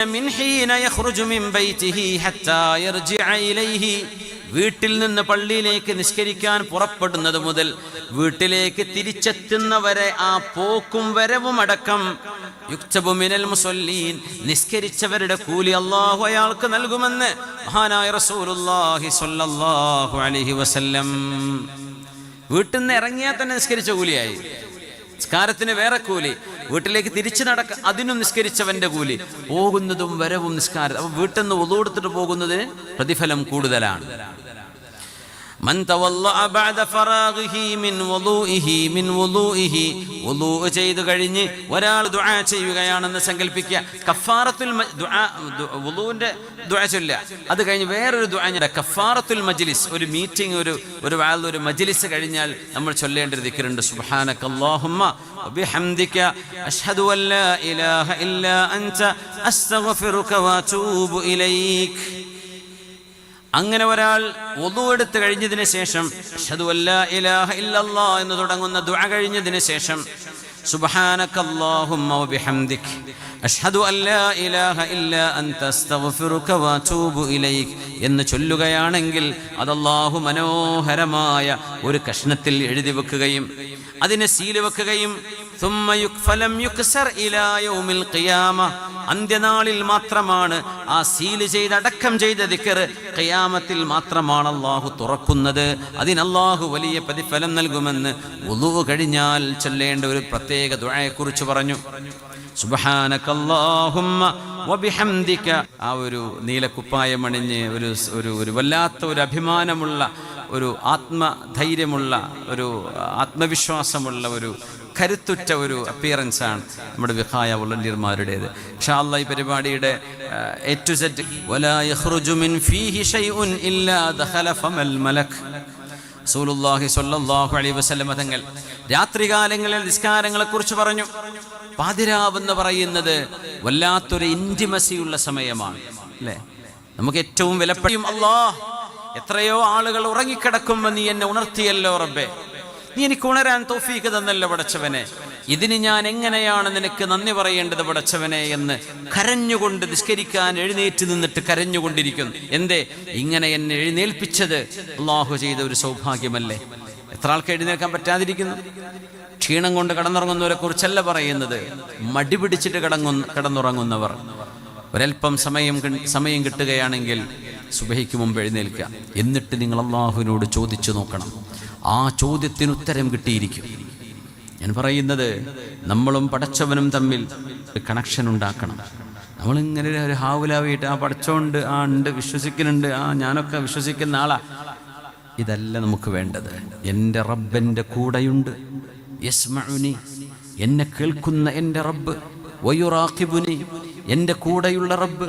من حين يخرج من بيته حتى يرجع إليه വീട്ടിൽ നിന്ന് പള്ളിയിലേക്ക് നിസ്കരിക്കാൻ പുറപ്പെടുന്നത് മുതൽ വീട്ടിലേക്ക് തിരിച്ചെത്തുന്നവരെ ആ പോക്കും വരവും അടക്കം യുക്തബു മിനൽ മുസല്ലീൻ നിസ്കരിച്ചവരുടെ കൂലി അല്ലാഹു അയാൾക്ക് നൽകുമെന്ന് മഹാനായ റസൂലുള്ളാഹി സ്വല്ലല്ലാഹു അലൈഹി വസല്ലം. വീട്ടിൽ നിന്ന് ഇറങ്ങിയാൽ തന്നെ നിസ്കരിച്ച കൂലിയായി. നിസ്കാരത്തിന് വേറെ കൂലി, വീട്ടിലേക്ക് തിരിച്ചു അതിനും നിസ്കരിച്ചവന്റെ കൂലി, പോകുന്നതും വരവും നിസ്കാരം. അപ്പൊ വീട്ടിൽ നിന്ന് വുളൂ എടുത്തിട്ട് പോകുന്നത് പ്രതിഫലം കൂടുതലാണ്. من تولى بعد فراغه من وضوئه വുളൂ ചെയ്തു കഴിഞ്ഞ് ഒരാൾ ദുആ ചെയ്യുകയാണെന്ന് സങ്കല്പിക്കുക. കഫാറത്തുൽ വുളൂന്റെ ദുആ ചൊല്ലുക, അത് കഴിഞ്ഞ് വേറൊരു ദുആ. കഫാറത്തുൽ മജ്ലിസ്, ഒരു മീറ്റിംഗ്, ഒരു മജ്ലിസ് കഴിഞ്ഞാൽ നമ്മൾ ചൊല്ലേണ്ട ഒരു ദിക്റുണ്ട്. സുബ്ഹാനകല്ലാഹുമ്മ വബിഹംദിക അഷ്ഹദു അൻ ലാ ഇലാഹ ഇല്ലാ അൻത അസ്തഗ്ഫിറുക വഅതൂബു ഇലൈക്. അങ്ങനെ ഒരാൾ വുളൂ എടുത്ത് കഴിഞ്ഞതിന് ശേഷം അഷ്ഹദു അല്ലാ ഇലാഹ ഇല്ലല്ലാഹ് എന്ന് തുടങ്ങുന്ന ദുആ കഴിഞ്ഞതിന് ശേഷം സുബ്ഹാനകല്ലാഹുമ്മ വബിഹംദിക അഷ്ഹദു അല്ലാ ഇലാഹ ഇല്ലാ അൻത അസ്തഗ്ഫിറുക വഅതൂബു ഇലൈക് എന്ന് ചൊല്ലുകയാണെങ്കിൽ അത് അല്ലാഹു മനോഹരമായ ഒരു കഷ്ണത്തിൽ എഴുതി വെക്കുകയും അതിനെ സീല് വെക്കുകയും അന്ത്യനാളിൽ മാത്രമാണ് ആ സീല് ചെയ്ത് അടക്കം ചെയ്ത ദിക്ർ, ഖിയാമത്തിൽ മാത്രമാണ് അല്ലാഹു തുറക്കുന്നത്. അതിന് അല്ലാഹു വലിയ പ്രതിഫലം നൽകുമെന്ന് വുളൂ കഴിഞ്ഞാൽ ചൊല്ലേണ്ട ഒരു പ്രത്യേക ദുആയെക്കുറിച്ച് പറഞ്ഞു. സുബ്ഹാനകല്ലാഹുമ്മ വബിഹംദിക. ആ ഒരു നീലക്കുപ്പായം അണിഞ്ഞ് ഒരു വല്ലാത്ത ഒരു അഭിമാനമുള്ള, ഒരു ആത്മധൈര്യമുള്ള, ഒരു ആത്മവിശ്വാസമുള്ള, ഒരു കരുത്തുറ്റ ഒരു അപ്പിയറൻസാണ് നമ്മുടെ വിഖായ വോളണ്ടിയർമാരുടേത്. ഇൻഷാ അല്ലാഹ് ഈ പരിപാടിയുടെ A to Z വലാ യഖ്റുജു മിൻ ഫീഹി ഷൈഉൻ ഇല്ലാ ദഖല ഫമൽ മലക്. റസൂലുള്ളാഹി സ്വല്ലല്ലാഹു അലൈഹി വസല്ലം തങ്ങൾ രാത്രികാലങ്ങളിൽ നിസ്കാരങ്ങളെ കുറിച്ച് പറഞ്ഞു. പാതിരാവെന്ന് പറയുന്നത് വല്ലാത്തൊരു ഇന്റിമസിയുള്ള സമയമാണ്, അല്ലേ? നമുക്ക് ഏറ്റവും വിലപ്പെട്ട അല്ലാഹ്, എത്രയോ ആളുകൾ ഉറങ്ങിക്കിടക്കുമ്പോൾ നീ എന്നെ ഉണർത്തിയല്ലോ റബ്ബേ, നീ എനിക്ക് ഉണരാൻ തൗഫീഖ് തന്നല്ലോ പടച്ചവനെ, ഇതിന് ഞാൻ എങ്ങനെയാണ് നിനക്ക് നന്ദി പറയേണ്ടത് പടച്ചവനെ എന്ന് കരഞ്ഞുകൊണ്ട് നിസ്കരിക്കാൻ എഴുന്നേറ്റ് നിന്നിട്ട് കരഞ്ഞുകൊണ്ടിരിക്കുന്നു. എന്തേ? ഇങ്ങനെ എന്നെ എഴുന്നേൽപ്പിച്ചത് അല്ലാഹു ചെയ്ത ഒരു സൗഭാഗ്യമല്ലേ? എത്ര ആൾക്ക് എഴുന്നേൽക്കാൻ പറ്റാതിരിക്കുന്നു? ക്ഷീണം കൊണ്ട് കടന്നുറങ്ങുന്നവരെ കുറിച്ചല്ല പറയുന്നത്, മടി പിടിച്ചിട്ട് കടന്നുറങ്ങുന്നവർ. ഒരൽപ്പം സമയം കിട്ടുകയാണെങ്കിൽ സുബഹിക്ക് മുമ്പ് എഴുന്നേൽക്കുക. എന്നിട്ട് നിങ്ങൾ അല്ലാഹുവിനോട് ചോദിച്ചു നോക്കണം. ആ ചോദ്യത്തിന് ഉത്തരം കിട്ടിയിരിക്കും. ഞാൻ പറയുന്നത്, നമ്മളും പടച്ചവനും തമ്മിൽ ഒരു കണക്ഷൻ ഉണ്ടാക്കണം. നമ്മളിങ്ങനെ ഒരു ഹാവുലാവിയിട്ട് ആ പടച്ചോണ്ട്, ആ ഉണ്ട്, വിശ്വസിക്കുന്നുണ്ട്, ആ ഞാനൊക്കെ വിശ്വസിക്കുന്ന ആളാ, ഇതല്ല നമുക്ക് വേണ്ടത്. എൻ്റെ റബ്ബെൻ്റെ കൂടെയുണ്ട്. യസ്മഉനി, എന്നെ കേൾക്കുന്ന എൻ്റെ റബ്ബ്. വയുറാഖിബുനി, എൻ്റെ കൂടെയുള്ള റബ്ബ്.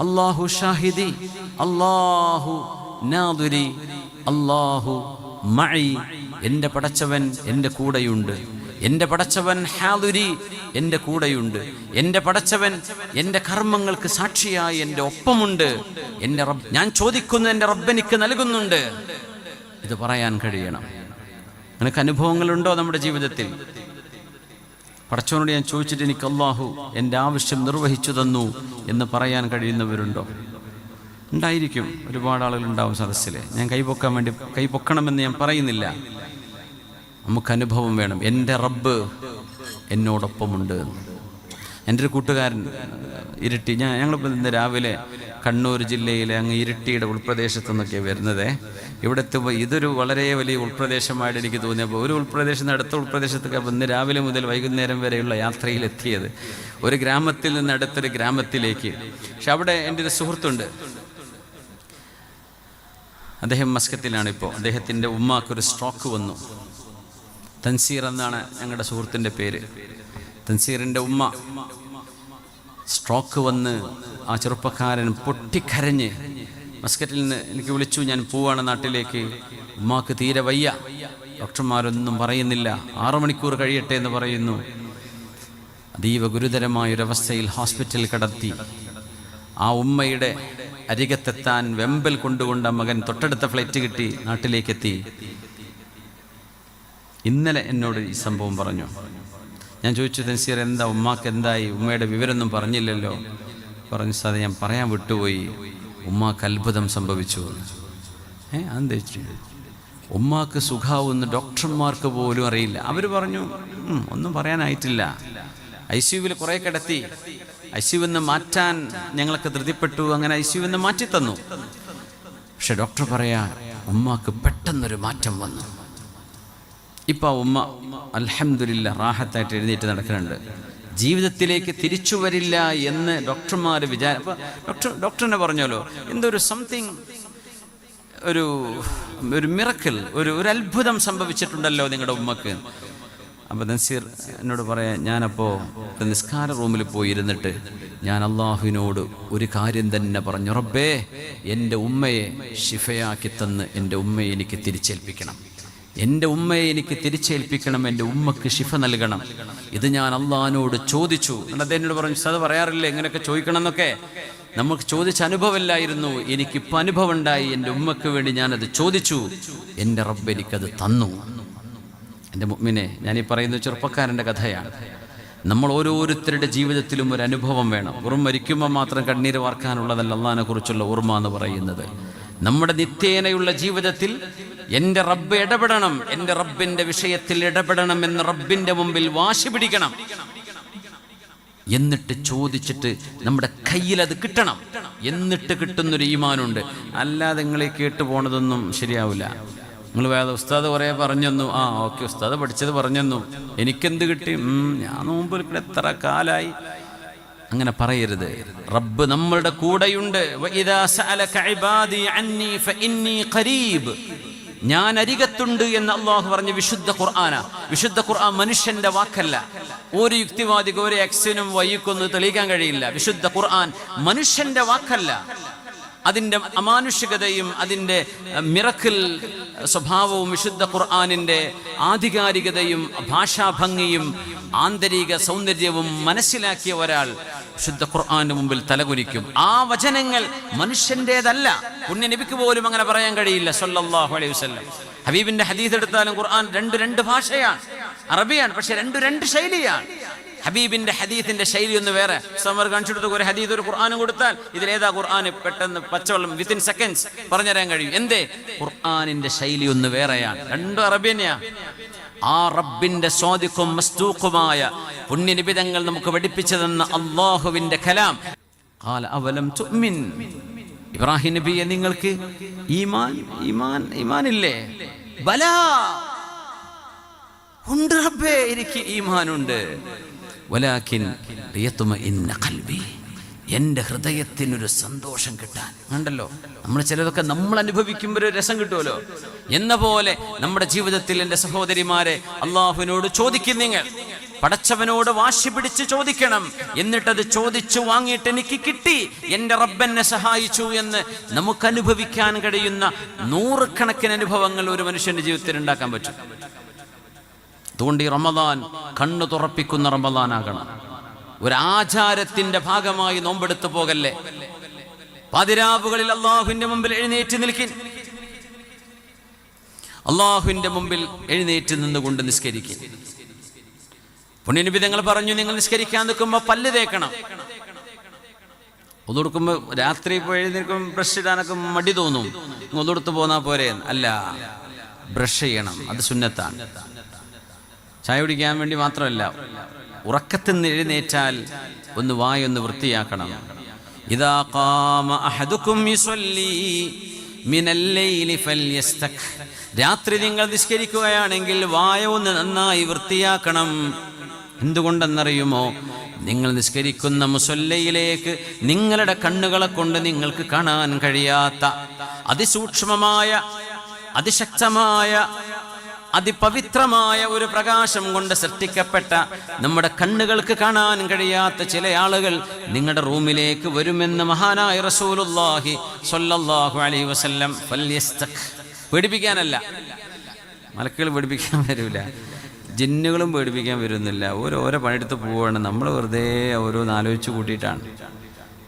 അല്ലാഹു ഷാഹിദി, അല്ലാഹു നാദിരി, അല്ലാഹു മഈ, എൻ്റെ പടച്ചവൻ എൻ്റെ കൂടെയുണ്ട്. എൻ്റെ പടച്ചവൻ ഹാദിരി, എൻ്റെ കൂടെയുണ്ട്. എൻ്റെ പടച്ചവൻ എൻ്റെ കർമ്മങ്ങൾക്ക് സാക്ഷിയായി എൻ്റെ ഒപ്പമുണ്ട്. എൻ്റെ റബ്ബ്, ഞാൻ ചോദിക്കുന്ന എൻ്റെ റബ്ബ് എനിക്ക് നൽകുന്നുണ്ട്. ഇത് പറയാൻ കഴിയണം. നിനക്ക് അനുഭവങ്ങളുണ്ടോ നമ്മുടെ ജീവിതത്തിൽ? പടച്ചവനോട് ഞാൻ ചോദിച്ചിട്ട് എനിക്ക് അല്ലാഹു എൻ്റെ ആവശ്യം നിർവഹിച്ചു തന്നു എന്ന് പറയാൻ കഴിയുന്നവരുണ്ടോ? ഉണ്ടായിരിക്കും, ഒരുപാട് ആളുകളുണ്ടാവും സദസ്സിൽ. ഞാൻ കൈപൊക്കണമെന്ന് ഞാൻ പറയുന്നില്ല. നമുക്ക് അനുഭവം വേണം. എൻ്റെ റബ്ബ് എന്നോടൊപ്പമുണ്ട്. എൻ്റെ ഒരു കൂട്ടുകാരൻ ഇരിട്ടി, ഞങ്ങളിപ്പോൾ ഇന്ന് രാവിലെ കണ്ണൂർ ജില്ലയിലെ അങ്ങ് ഇരിട്ടിയുടെ ഉൾപ്രദേശത്തു നിന്നൊക്കെയാണ് വരുന്നത്. ഇവിടെ എത്തുമ്പോൾ ഇതൊരു വളരെ വലിയ ഉൾപ്രദേശമായിട്ട് എനിക്ക് തോന്നിയപ്പോൾ ഒരു ഉൾപ്രദേശത്ത് നിന്ന് അടുത്ത ഉൾപ്രദേശത്തൊക്കെ ഇന്ന് രാവിലെ മുതൽ വൈകുന്നേരം വരെയുള്ള യാത്രയിലെത്തിയത് ഒരു ഗ്രാമത്തിൽ നിന്ന് അടുത്തൊരു ഗ്രാമത്തിലേക്ക്. പക്ഷെ അവിടെ എൻ്റെ ഒരു സുഹൃത്തുണ്ട്, അദ്ദേഹം മസ്കത്തിലാണ് ഇപ്പോൾ. അദ്ദേഹത്തിൻ്റെ ഉമ്മാക്കൊരു സ്ട്രോക്ക് വന്നു. തൻസീർ എന്നാണ് ഞങ്ങളുടെ സുഹൃത്തിൻ്റെ പേര്. തൻസീറിൻ്റെ ഉമ്മ സ്ട്രോക്ക് വന്ന് ആ ചെറുപ്പക്കാരൻ പൊട്ടിക്കരഞ്ഞ് മസ്കറ്റിൽ നിന്ന് എനിക്ക് വിളിച്ചു, ഞാൻ പോവാണ് നാട്ടിലേക്ക്, ഉമ്മാക്ക് തീരെ വയ്യ, ഡോക്ടർമാരൊന്നും പറയുന്നില്ല, 6 മണിക്കൂർ കഴിയട്ടെ എന്ന് പറയുന്നു. അതീവ ഗുരുതരമായൊരവസ്ഥയിൽ ഹോസ്പിറ്റലിൽ കിടത്തി. ആ ഉമ്മയുടെ അരികത്തെത്താൻ വെമ്പൽ കൊണ്ടുകൊണ്ട മകൻ തൊട്ടടുത്ത ഫ്ലൈറ്റ് കിട്ടി നാട്ടിലേക്കെത്തി. ഇന്നലെ എന്നോട് ഈ സംഭവം പറഞ്ഞു. ഞാൻ ചോദിച്ചു, തൻസീർ എന്താ, ഉമ്മാക്ക് എന്തായി? ഉമ്മയുടെ വിവരമൊന്നും പറഞ്ഞില്ലല്ലോ. പറഞ്ഞു ഉസ്താദേ ഞാൻ പറയാൻ വിട്ടുപോയി, ഉമ്മാക്ക് അത്ഭുതം സംഭവിച്ചു. അതെന്താ? ഉമ്മാക്ക് സുഖാവുന്ന ഡോക്ടർമാർക്ക് പോലും അറിയില്ല. അവർ പറഞ്ഞു ഒന്നും പറയാനായിട്ടില്ല. ICUവിൽ കുറേ കിടത്തി, ICUവിൽ നിന്ന് മാറ്റാൻ ഞങ്ങളൊക്കെ ധൃതിപ്പെട്ടു, അങ്ങനെ ICUവിൽ നിന്ന് മാറ്റി തന്നു. പക്ഷെ ഡോക്ടർ പറയാ ഉമ്മാക്ക് പെട്ടെന്നൊരു മാറ്റം വന്നു. ഇപ്പം ഉമ്മ അൽഹംദുലില്ലാ റാഹത്തായിട്ട് എഴുന്നേറ്റ് നടക്കുന്നുണ്ട്. ജീവിതത്തിലേക്ക് തിരിച്ചു വരില്ല എന്ന് ഡോക്ടർമാർ അപ്പോൾ ഡോക്ടറിനെ പറഞ്ഞല്ലോ എന്തൊരു സംതിങ്, ഒരു മിറക്കിൾ, ഒരു അത്ഭുതം സംഭവിച്ചിട്ടുണ്ടല്ലോ നിങ്ങളുടെ ഉമ്മക്ക്. അപ്പോൾ നസീർ എന്നോട് പറയാം, ഞാനപ്പോൾ നിസ്കാര റൂമിൽ പോയി ഇരുന്നിട്ട് ഞാൻ അള്ളാഹുവിനോട് ഒരു കാര്യം തന്നെ പറഞ്ഞു, റബ്ബേ എൻ്റെ ഉമ്മയെ ഷിഫയാക്കി തന്ന് എൻ്റെ ഉമ്മയെ എനിക്ക് തിരിച്ചേൽപ്പിക്കണം, എൻ്റെ ഉമ്മയെ എനിക്ക് തിരിച്ചേൽപ്പിക്കണം, എൻ്റെ ഉമ്മക്ക് ഷിഫ നൽകണം. ഇത് ഞാൻ അള്ളാഹിനോട് ചോദിച്ചു. എന്നിട്ട് എന്നോട് പറഞ്ഞു, അത് പറയാറില്ലേ ഇങ്ങനെയൊക്കെ ചോദിക്കണം എന്നൊക്കെ. നമുക്ക് ചോദിച്ച അനുഭവമില്ലായിരുന്നു, എനിക്കിപ്പോൾ അനുഭവം ഉണ്ടായി. എൻ്റെ ഉമ്മക്ക് വേണ്ടി ഞാനത് ചോദിച്ചു, എൻ്റെ റബ്ബ് എനിക്കത് തന്നു. എൻ്റെ മുഅ്മിനെ, ഞാനീ പറയുന്നത് ചെറുപ്പക്കാരൻ്റെ കഥയാണ്. നമ്മൾ ഓരോരുത്തരുടെ ജീവിതത്തിലും ഒരു അനുഭവം വേണം. വെറും മരിക്കുമ്പോൾ മാത്രം കണ്ണീര് വാർക്കാനുള്ളതല്ല അള്ളാഹിനെ കുറിച്ചുള്ള ഓർമ്മ എന്ന് പറയുന്നത്. നമ്മുടെ നിത്യേനയുള്ള ജീവിതത്തിൽ എൻ്റെ റബ്ബ് ഇടപെടണം, എൻ്റെ റബ്ബിൻ്റെ വിഷയത്തിൽ ഇടപെടണം എന്ന് റബ്ബിൻ്റെ മുമ്പിൽ വാശി പിടിക്കണം. എന്നിട്ട് ചോദിച്ചിട്ട് നമ്മുടെ കയ്യിൽ അത് കിട്ടണം. എന്നിട്ട് കിട്ടുന്നൊരു ഈമാനുണ്ട്. അല്ലാതെ നിങ്ങളീ കേട്ടു പോണതൊന്നും ശരിയാവില്ല. നിങ്ങൾ വേറെ ഉസ്താദ് കുറേ പറഞ്ഞെന്നു, ഓക്കെ ഉസ്താദ് പഠിച്ചത് പറഞ്ഞെന്നു, എനിക്കെന്ത് കിട്ടി, ഞാൻ നോമ്പിൽ എത്ര കാലായി, അങ്ങനെ പറയരുത്. റബ്ബ് നമ്മളുടെ കൂടെയുണ്ട്. ഞാൻ അരികത്തുണ്ട് എന്ന് അള്ളാഹു പറഞ്ഞ വിശുദ്ധ ഖുർആനാ. വിശുദ്ധ ഖുർആൻ മനുഷ്യന്റെ വാക്കല്ല. ഒരു യുക്തിവാദിക്ക് ഒരു എക്സിനും വൈക്കൊന്നും തെളിയിക്കാൻ കഴിയില്ല. വിശുദ്ധ ഖുർആൻ മനുഷ്യന്റെ വാക്കല്ല. അതിൻ്റെ അമാനുഷികതയും അതിൻ്റെ മിറക്കിൾ സ്വഭാവവും വിശുദ്ധ ഖുർആനിൻ്റെ ആധികാരികതയും ഭാഷാഭംഗിയും ആന്തരിക സൗന്ദര്യവും മനസ്സിലാക്കിയ ഒരാൾ വിശുദ്ധ ഖുർആന്റെ മുമ്പിൽ തലകുനിക്കും. ആ വചനങ്ങൾ മനുഷ്യൻ്റെതല്ല. പുണ്യ നബിക്ക് പോലും അങ്ങനെ പറയാൻ കഴിയില്ല സല്ലല്ലാഹു അലൈഹി വസല്ലം. ഹബീബിന്റെ ഹദീസ് എടുത്താലും ഖുർആൻ രണ്ട് ഭാഷയാണ്, അറബിയാണ്, പക്ഷെ രണ്ട് ശൈലിയാണ്. ഹബീബിന്റെ ഹദീസിന്റെ ശൈലി ഒന്ന് വേറെ. സമർ കാണിച്ചെടുത്ത് ഒരു ഹദീസ് ഒരു ഖുർആനും കൊടുത്താൽ ഇതിലേതാ ഖുർആന് പെട്ടെന്ന് പച്ചവെള്ളം വിത്തിൻ സെക്കൻഡ്സ് പറഞ്ഞുതരാൻ കഴിയും. എന്തേ? ഖുർആനിന്റെ ശൈലി ഒന്ന് വേറെയാണ്. രണ്ടും അറബി തന്നെയാണ്. ആ റബ്ബിന്റെ സ്വാദിഖും മസ്തൂഖുമായ പുണ്യനിബിതങ്ങൾ നമുക്ക് പഠിപ്പിച്ചു തന്ന അല്ലാഹുവിന്റെ കലാം. ഖാല അവലം തുഅ്മിൻ, ഇബ്രാഹിം നബിയെ നിങ്ങൾക്ക് ഈമാനില്ലേ? ബലാ, ഉണ്ട് റബ്ബേ, എനിക്ക് ഈമാനുണ്ട്. വലാകിൻ ലിയത്മഇന്ന ഖൽബി, എൻ്റെ ഹൃദയത്തിനൊരു സന്തോഷം കിട്ടാൻ. കണ്ടല്ലോ, നമ്മൾ ചിലതൊക്കെ നമ്മൾ അനുഭവിക്കുമ്പോൾ ഒരു രസം കിട്ടുമല്ലോ എന്ന പോലെ നമ്മുടെ ജീവിതത്തിൽ എൻ്റെ സഹോദരിമാരെ അള്ളാഹുവിനോട് ചോദിക്കും. നിങ്ങൾ പടച്ചവനോട് വാശി പിടിച്ച് ചോദിക്കണം. എന്നിട്ടത് ചോദിച്ചു വാങ്ങിയിട്ട് എനിക്ക് കിട്ടി, എൻ്റെ റബ്ബെന്നെ സഹായിച്ചു എന്ന് നമുക്ക് അനുഭവിക്കാൻ കഴിയുന്ന നൂറുകണക്കിന് അനുഭവങ്ങൾ ഒരു മനുഷ്യൻ്റെ ജീവിതത്തിൽ ഉണ്ടാക്കാൻ പറ്റും. അതുകൊണ്ട് ഈ റമദാൻ കണ്ണു തുറപ്പിക്കുന്ന റമദാനാകണം. ഒരു ആചാരത്തിന്റെ ഭാഗമായി നോമ്പെടുത്തു പോകല്ലേ. പാതിരാവുകളിൽ അള്ളാഹുവിന്റെ മുമ്പിൽ എഴുന്നേറ്റ് നിൽക്കിൻ. അള്ളാഹുവിന്റെ മുമ്പിൽ എഴുന്നേറ്റ് നിന്നുകൊണ്ട് നിസ്കരിക്കും. പുണ്യനബി തങ്ങൾ പറഞ്ഞു, നിങ്ങൾ നിസ്കരിക്കാൻ നിൽക്കുമ്പോൾ പല്ല് തേക്കണം. ഒന്നുകൊടുക്കുമ്പോൾ രാത്രി പോയി എഴുന്നേൽക്കുമ്പോൾ ബ്രഷ് ഇടാനൊക്കെ മടി തോന്നും. ഒന്നുകൊടുത്ത് പോന്നാ പോരെ? അല്ല, ബ്രഷ് ചെയ്യണം, അത് സുന്നത്താണ്. ചായ കുടിക്കാൻ വേണ്ടി മാത്രമല്ല, ഉറക്കത്തിൽ നിന്ന് എഴുന്നേറ്റാൽ ഒന്ന് വായൊന്ന് വൃത്തിയാക്കണം. ഇദാ ഖാമ അഹദുകും യുസല്ലി മിനൽ ലൈലി ഫൽയസ്തക്, രാത്രി നിങ്ങൾ നിസ്കരിക്കുകയാണെങ്കിൽ വായ ഒന്ന് നന്നായി വൃത്തിയാക്കണം. എന്തുകൊണ്ടെന്നറിയുമോ? നിങ്ങൾ നിസ്കരിക്കുന്ന മുസല്ലയിലേക്ക് നിങ്ങളുടെ കണ്ണുകളെ കൊണ്ട് നിങ്ങൾക്ക് കാണാൻ കഴിയാത്ത അതിസൂക്ഷ്മമായ, അതിശക്തമായ, അതിപവിത്രമായ ഒരു പ്രകാശം കൊണ്ട് സൃഷ്ടിക്കപ്പെട്ട നമ്മുടെ കണ്ണുകൾക്ക് കാണാൻ കഴിയാത്ത ചില ആളുകൾ നിങ്ങളുടെ റൂമിലേക്ക് വരുമെന്ന് മഹാനായ റസൂലുള്ളാഹി സ്വല്ലല്ലാഹു അലൈഹി വസല്ലം. ഫൽയസ്തക്, പേടിപ്പിക്കാനല്ല, മലക്കുകൾ പേടിപ്പിക്കാൻ വരില്ല, ജിന്നുകളും പേടിപ്പിക്കാൻ വരുന്നില്ല. ഓരോ പണിയെടുത്ത് പോവുകയാണ്. നമ്മൾ വെറുതെ ഓരോന്ന് ആലോചിച്ച് കൂട്ടിയിട്ടാണ്.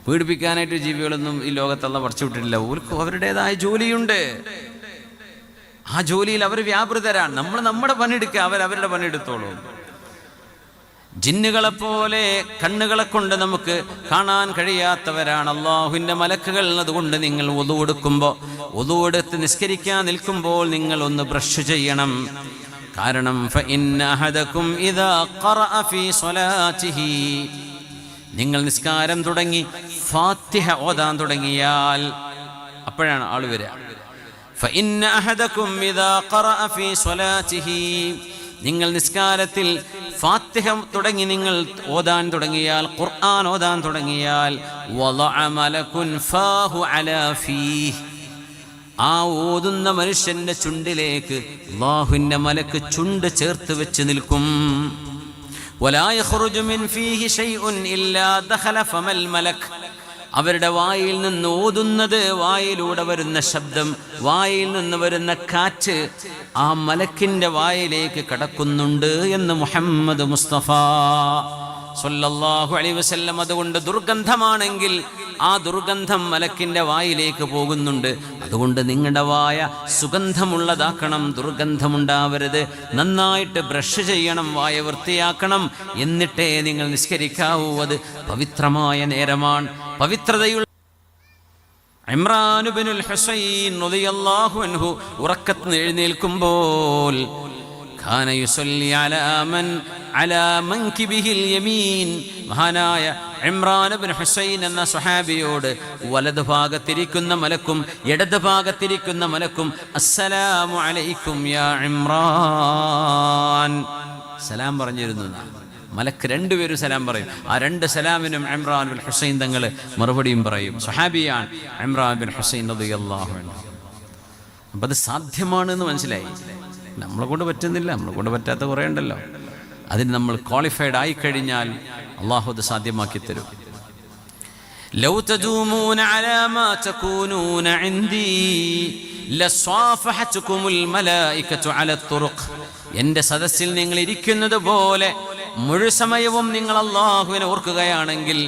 പേടിപ്പിക്കാനായിട്ട് ജീവികളൊന്നും ഈ ലോകത്തുള്ള പറിച്ചു വിട്ടിട്ടില്ല. ഓർക്ക് അവരുടേതായ ജോലിയുണ്ട്. ആ ജോലിയിൽ അവർ വ്യാപൃതരാണ്. നമ്മൾ നമ്മുടെ പണിയെടുക്കുക, അവരവരുടെ പണിയെടുത്തോളൂ. ജിന്നുകളെപ്പോലെ കണ്ണുകളെ കൊണ്ട് നമുക്ക് കാണാൻ കഴിയാത്തവരാണ് അള്ളാഹുവിൻ്റെ മലക്കുകൾ. അതുകൊണ്ട് നിങ്ങൾ വുളു എടുക്കുമ്പോൾ, വുളു എടുത്ത് നിസ്കരിക്കാൻ നിൽക്കുമ്പോൾ നിങ്ങൾ ഒന്ന് ബ്രഷ് ചെയ്യണം. കാരണം ഫഇന്ന അഹദകും ഇദാ ഖറഅ ഫീ സ്വലാത്തിഹി, നിങ്ങൾ നിസ്കാരം തുടങ്ങി ഫാത്തിഹ ഓതാൻ തുടങ്ങിയാൽ അപ്പോഴാണ് ആൾ വരിക. ഫഇന്ന അഹദകും ഇദാ ഖറഅ ഫീ സ്വലാത്തിഹി, നിങ്ങൾ നിസ്കാരത്തിൽ ഫാത്തിഹ തുടങ്ങി നിങ്ങൾ ഓതാൻ തുടങ്ങിയാൽ, ഖുർആൻ ഓതാൻ തുടങ്ങിയാൽ, വളഅ മലകുൻ ഫാഹു അലാ ഫീഹ്, ആ ഓതുന്ന മനുഷ്യന്റെ ചുണ്ടിലേക്ക് അല്ലാഹുവിന്റെ മലക്ക് ചുണ്ട് ചേർത്ത് വെച്ച് നിൽക്കും. വലാ യഖ്റുജു മിൻ ഫീഹി ശൈഉൻ ഇല്ലാ ദഖല ഫമൽ മലക്, അവരുടെ വായിൽ നിന്ന് ഓതുന്നത്, വായിലൂടെ വരുന്ന ശബ്ദം, വായിൽ നിന്ന് വരുന്ന കാറ്റ് ആ മലക്കിന്റെ വായിലേക്ക് കടക്കുന്നുണ്ട് എന്ന് മുഹമ്മദ് മുസ്തഫ സല്ലല്ലാഹു അലൈഹി വസല്ലം. അതുകൊണ്ട് ദുർഗന്ധമാണെങ്കിൽ ആ ദുർഗന്ധം മലക്കിന്റെ വായിലേക്ക് പോകുന്നുണ്ട്. അതുകൊണ്ട് നിങ്ങളുടെ വായ സുഗന്ധമുള്ളതാക്കണം, ദുർഗന്ധമുണ്ടാവരുത്. നന്നായിട്ട് ബ്രഷ് ചെയ്യണം, വായ വൃത്തിയാക്കണം. എന്നിട്ടേ നിങ്ങൾ നിസ്കരിക്കാവൂ. അത് പവിത്രമായ നേരമാണ്, പവിത്രതയുള്ള. ഇമ്രാൻ ഇബ്നുൽ ഹുസൈൻ റളിയല്ലാഹു അൻഹു ഉറക്കത്തിൽ എഴുന്നേൽക്കുമ്പോൾ കാന യുസല്ലി അലാ മൻകിബിഹിൽ യമീൻ, മഹാനായ ഇമ്രാൻ ഇബ്നു ഹുസൈൻ എന്ന സ്വഹാബിയോട് വലതു ഭാഗത്തിരിക്കുന്ന മലക്കും ഇടത് ഭാഗത്തിരിക്കുന്ന മലക്കും അസ്സലാമു അലൈക്കും യാ ഇമ്രാൻ സലാം പറഞ്ഞിരുന്നു. മലക്ക് രണ്ടുപേരും സലാം പറയും. ആ രണ്ട് സലാമിനും ഇമ്രാൻ ബിൻ ഹുസൈൻ തങ്ങൾ മറുപടിയും പറയും. സ്വഹാബിയാണ് ഇമ്രാൻ ബിൻ ഹുസൈൻ റളിയല്ലാഹു അൻഹു. അപ്പം അത് സാധ്യമാണെന്ന് മനസ്സിലായി. നമ്മളെ കൊണ്ട് പറ്റുന്നില്ല, നമ്മളെ കൊണ്ട് പറ്റാത്ത കുറേ ഉണ്ടല്ലോ. അതിന് നമ്മൾ ക്വാളിഫൈഡ് ആയിക്കഴിഞ്ഞാൽ അള്ളാഹു അത് സാധ്യമാക്കി തരും. ലൗ തദൂമൂന അലാ മാ തകൂനൂന ഇൻദി ലസ്വാഫഹതുകുമുൽ മലായികതു അലാ തുറുഖ്, എൻ്റെ സദസ്സിൽ നിങ്ങൾ ഇരിക്കുന്നത് പോലെ മുഴുസമയവും നിങ്ങൾ അള്ളാഹുവിനെ ഓർക്കുകയാണെങ്കിൽ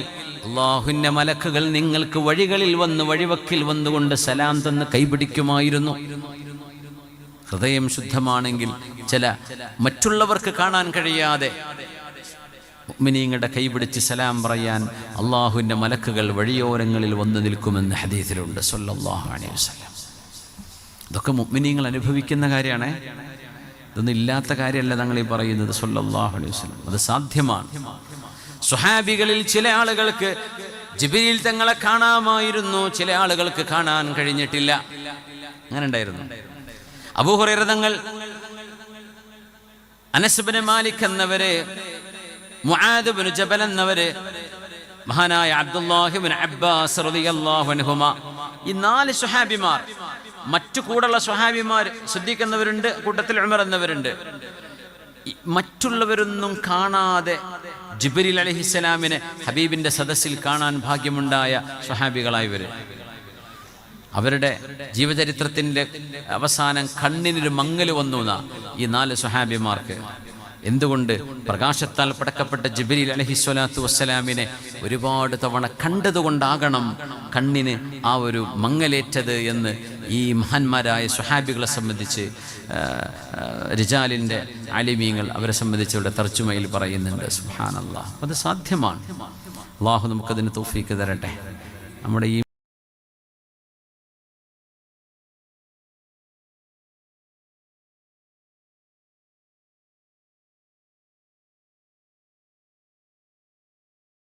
അള്ളാഹുവിൻ്റെ മലക്കുകൾ നിങ്ങൾക്ക് വഴികളിൽ വന്ന് വഴിവക്കിൽ വന്നുകൊണ്ട് സലാം തന്ന് കൈപിടിക്കുമായിരുന്നു. ഹൃദയം ശുദ്ധമാണെങ്കിൽ ചില മറ്റുള്ളവർക്ക് കാണാൻ കഴിയാതെ മുഅ്മിനീങ്ങളുടെ കൈപിടിച്ച് സലാം പറയാൻ അള്ളാഹുവിൻ്റെ മലക്കുകൾ വഴിയോരങ്ങളിൽ വന്നു നിൽക്കുമെന്ന് ഹദീസിലുണ്ട് സല്ലല്ലാഹു അലൈഹി വസല്ലം. ഇതൊക്കെ മുഅ്മിനീങ്ങൾ അനുഭവിക്കുന്ന കാര്യമാണ്, ഇതൊന്നും ഇല്ലാത്ത കാര്യമല്ല ഞങ്ങൾ ഈ പറയുന്നത് സല്ലല്ലാഹു അലൈഹി വസല്ലം. അത് സാധ്യമാണ്. സ്വഹാബികളിൽ ചില ആളുകൾക്ക് ജിബ്രീൽ തങ്ങളെ കാണാമായിരുന്നു, ചില ആളുകൾക്ക് കാണാൻ കഴിഞ്ഞിട്ടില്ല. അങ്ങനെ ഉണ്ടായിരുന്നു. അബൂ ഹുറൈറ തങ്ങൾ, അനസ് ഇബ്നു മാലിക് എന്നവര്, മുആദ് ഇബ്നു ജബൽ എന്നവര്, മഹാനായ അബ്ദുല്ലാഹി ഇബ്നു അബ്ബാസ് റളിയല്ലാഹു അൻഹുമ, ഈ 4 സ്വഹാബിമാർ, മറ്റു കൂടുള്ള സ്വഹാബിമാർ സിദ്ദീഖ് എന്നവരുണ്ട്, കൂട്ടത്തിൽ ഉമർ എന്നവരുണ്ട്. മറ്റുള്ളവരൊന്നും കാണാതെ ജിബ്രീൽ അലൈഹിസ്സലാമിനെ ഹബീബിന്റെ സദസ്സിൽ കാണാൻ ഭാഗ്യമുണ്ടായ സ്വഹാബികളായവര്. അവരുടെ ജീവചരിത്രത്തിൻ്റെ അവസാനം കണ്ണിനൊരു മങ്ങല് വന്നു ഈ 4 സ്വഹാബിമാർക്ക്. എന്തുകൊണ്ട്? പ്രകാശത്താൽ പടക്കപ്പെട്ട ജിബ്രീൽ അലൈഹിസ്സലാത്തു വസ്സലാമിനെ ഒരുപാട് തവണ കണ്ടതുകൊണ്ടാകണം കണ്ണിന് ആ ഒരു മങ്ങലേറ്റത് എന്ന് ഈ മഹാന്മാരായ സ്വഹാബികളെ സംബന്ധിച്ച് റിജാലിൻ്റെ ആലിമീങ്ങൾ അവരെ സംബന്ധിച്ച് ഇവിടെ തർജുമയിൽ പറയുന്നുണ്ട്. സുബ്ഹാനല്ലാഹ്. അത് സാധ്യമാണ്. അള്ളാഹു നമുക്കതിന് തൗഫീക്ക് തരട്ടെ. നമ്മുടെ